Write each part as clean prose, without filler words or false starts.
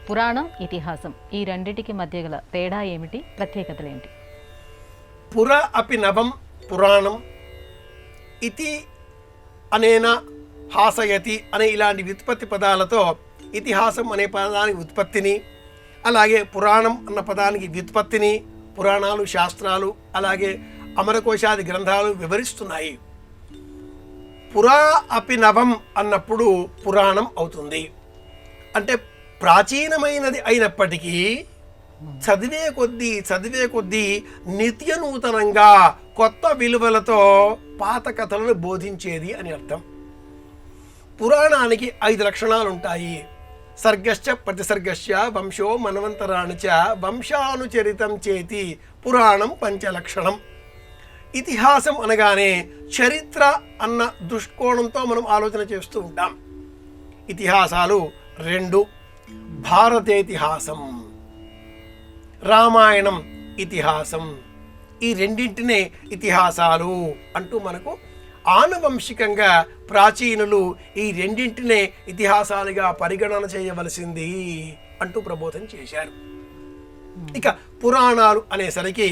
పురాణం, ఇతిహాసం ఈ రెండిటికి మధ్య గల తేడా ఏమిటి, ప్రత్యేకతలు ఏంటి? పుర అపి నవం పురాణం, ఇతి అనేన హాసయతి అనే ఇలాంటి వ్యుత్పత్తి పదాలతో ఇతిహాసం అనే పదానికి ఉత్పత్తిని, అలాగే పురాణం అన్న పదానికి వ్యుత్పత్తిని పురాణాలు, శాస్త్రాలు, అలాగే అమరకోశాది గ్రంథాలు వివరిస్తున్నాయి. పురా అపి నవం అన్నప్పుడు పురాణం అవుతుంది. అంటే ప్రాచీనమైనది అయినప్పటికీ చదివే కొద్దీ నిత్య నూతనంగా కొత్త విలువలతో పాత కథలను బోధించేది అని అర్థం. పురాణానికి 5 లక్షణాలు ఉంటాయి. సర్గశ్చ ప్రతిసర్గశ్చ వంశో మనవంతరాణి చ వంశానుచరితం చేతి పురాణం పంచలక్షణం. ఇతిహాసం అనగానే చరిత్ర అన్న దృష్కోణంతో మనం ఆలోచన చేస్తూ ఉంటాం. ఇతిహాసాలు 2: భారతేతిహాసం, రామాయణం ఇతిహాసం. ఈ రెండింటినే ఇతిహాసాలు అంటూ మనకు ఆనువంశికంగా ప్రాచీనులు ఈ రెండింటినే ఇతిహాసాలుగా పరిగణన చేయవలసింది అంటూ ప్రబోధం చేశారు. ఇక పురాణాలు అనేసరికి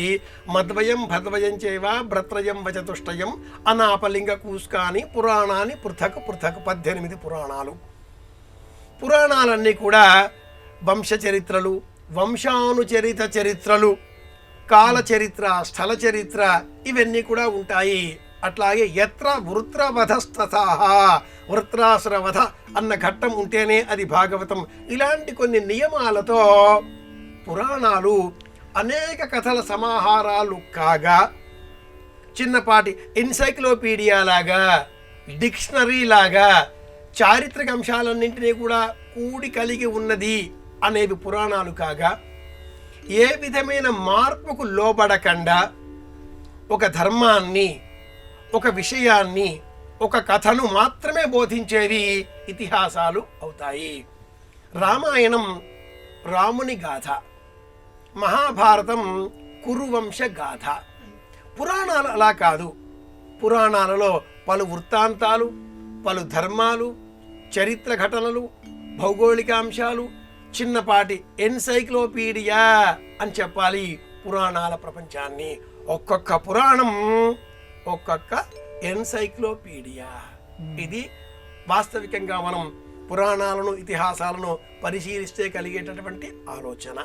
మద్వయం భద్వయం చేవ భ్రత్రయం వచతుష్టయం అనాపలింగ కూస్కాని పురాణాన్ని పృథక్ 18 పురాణాలు. పురాణాలన్నీ కూడా వంశ చరిత్రలు, వంశానుచరిత చరిత్రలు, కాల చరిత్ర, స్థల చరిత్ర ఇవన్నీ కూడా ఉంటాయి. అట్లాగే యత్ర వృత్రవధస్తథాః, వృత్రాసురవధ అన్న ఘట్టం ఉంటేనే అది భాగవతం. ఇలాంటి కొన్ని నియమాలతో పురాణాలు అనేక కథల సమాహారాలు కాగా చిన్నపాటి ఎన్సైక్లోపీడియా లాగా, డిక్షనరీ లాగా చారిత్రక అంశాలన్నింటినీ కూడా కూడి కలిగి ఉన్నది అనేవి పురాణాలు కాగా, ఏ విధమైన మార్పుకు లోబడకుండా ఒక ధర్మాన్ని, ఒక విషయాన్ని, ఒక కథను మాత్రమే బోధించేవి ఇతిహాసాలు అవుతాయి. రామాయణం రాముని గాథ, మహాభారతం కురువంశ గాథ. పురాణాలు అలా కాదు. పురాణాలలో పలు వృత్తాంతాలు, పలు ధర్మాలు, చరిత్ర ఘటనలు, భౌగోళిక అంశాలు, చిన్నపాటి ఎన్సైక్లోపీడియా అని చెప్పాలి పురాణాల ప్రపంచాన్ని. ఒక్కొక్క పురాణం ఒక్కొక్క ఎన్సైక్లోపీడియా. ఇది వాస్తవికంగా మనం పురాణాలను, ఇతిహాసాలను పరిశీలిస్తే కలిగేటటువంటి ఆలోచన.